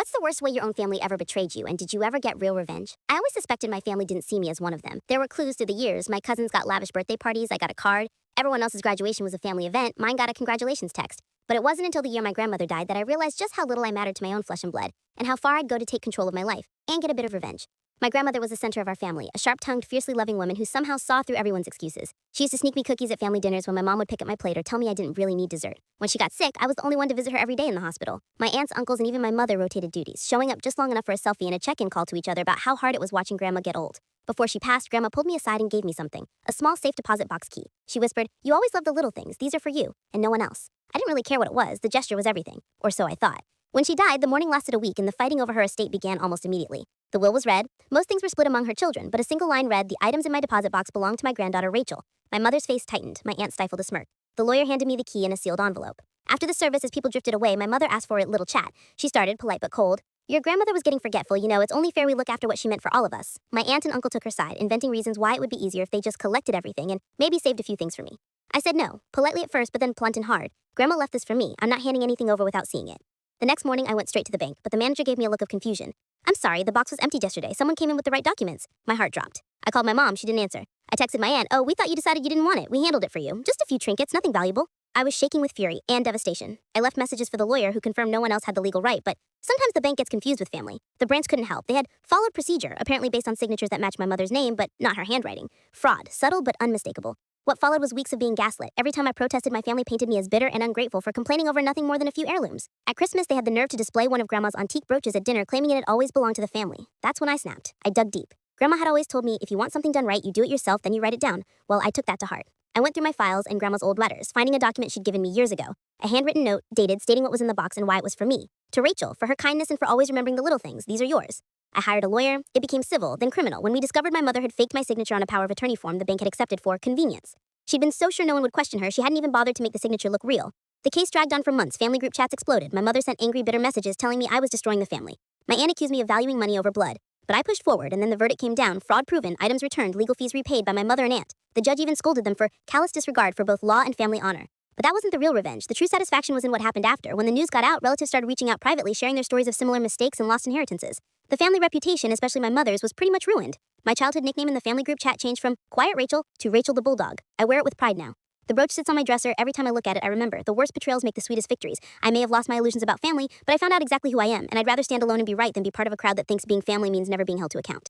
What's the worst way your own family ever betrayed you, and did you ever get real revenge? I always suspected my family didn't see me as one of them. There were clues through the years. My cousins got lavish birthday parties, I got a card. Everyone else's graduation was a family event, mine got a congratulations text. But it wasn't until the year my grandmother died that I realized just how little I mattered to my own flesh and blood, and how far I'd go to take control of my life, and get a bit of revenge. My grandmother was the center of our family, a sharp-tongued, fiercely loving woman who somehow saw through everyone's excuses. She used to sneak me cookies at family dinners when my mom would pick up my plate or tell me I didn't really need dessert. When she got sick, I was the only one to visit her every day in the hospital. My aunts, uncles, and even my mother rotated duties, showing up just long enough for a selfie and a check-in call to each other about how hard it was watching Grandma get old. Before she passed, Grandma pulled me aside and gave me something, a small safe deposit box key. She whispered, "You always love the little things. These are for you, and no one else." I didn't really care what it was. The gesture was everything, or so I thought. When she died, the mourning lasted a week and the fighting over her estate began almost immediately. The will was read. Most things were split among her children, but a single line read, "The items in my deposit box belong to my granddaughter Rachel." My mother's face tightened. My aunt stifled a smirk. The lawyer handed me the key in a sealed envelope. After the service, as people drifted away, my mother asked for a little chat. She started, polite but cold. "Your grandmother was getting forgetful, you know, it's only fair we look after what she meant for all of us." My aunt and uncle took her side, inventing reasons why it would be easier if they just collected everything and maybe saved a few things for me. I said no, politely at first, but then blunt and hard. "Grandma left this for me. I'm not handing anything over without seeing it." The next morning, I went straight to the bank, but the manager gave me a look of confusion. "I'm sorry, the box was empty yesterday. Someone came in with the right documents." My heart dropped. I called my mom. She didn't answer. I texted my aunt. "Oh, we thought you decided you didn't want it. We handled it for you. Just a few trinkets, nothing valuable." I was shaking with fury and devastation. I left messages for the lawyer who confirmed no one else had the legal right, but sometimes the bank gets confused with family. The branch couldn't help. They had followed procedure, apparently based on signatures that matched my mother's name, but not her handwriting. Fraud, subtle but unmistakable. What followed was weeks of being gaslit. Every time I protested, my family painted me as bitter and ungrateful for complaining over nothing more than a few heirlooms. At Christmas, they had the nerve to display one of Grandma's antique brooches at dinner, claiming it had always belonged to the family. That's when I snapped. I dug deep. Grandma had always told me, if you want something done right, you do it yourself, then you write it down. Well, I took that to heart. I went through my files and Grandma's old letters, finding a document she'd given me years ago. A handwritten note, dated, stating what was in the box and why it was for me. To Rachel, for her kindness and for always remembering the little things. These are yours. I hired a lawyer. It became civil, then criminal, when we discovered my mother had faked my signature on a power of attorney form the bank had accepted for convenience. She'd been so sure no one would question her, she hadn't even bothered to make the signature look real. The case dragged on for months. Family group chats exploded. My mother sent angry, bitter messages telling me I was destroying the family. My aunt accused me of valuing money over blood. But I pushed forward, and then the verdict came down, fraud proven, items returned, legal fees repaid by my mother and aunt. The judge even scolded them for callous disregard for both law and family honor. But that wasn't the real revenge. The true satisfaction was in what happened after. When the news got out, relatives started reaching out privately, sharing their stories of similar mistakes and lost inheritances. The family reputation, especially my mother's, was pretty much ruined. My childhood nickname in the family group chat changed from Quiet Rachel to Rachel the Bulldog. I wear it with pride now. The brooch sits on my dresser. Every time I look at it, I remember. The worst betrayals make the sweetest victories. I may have lost my illusions about family, but I found out exactly who I am, and I'd rather stand alone and be right than be part of a crowd that thinks being family means never being held to account.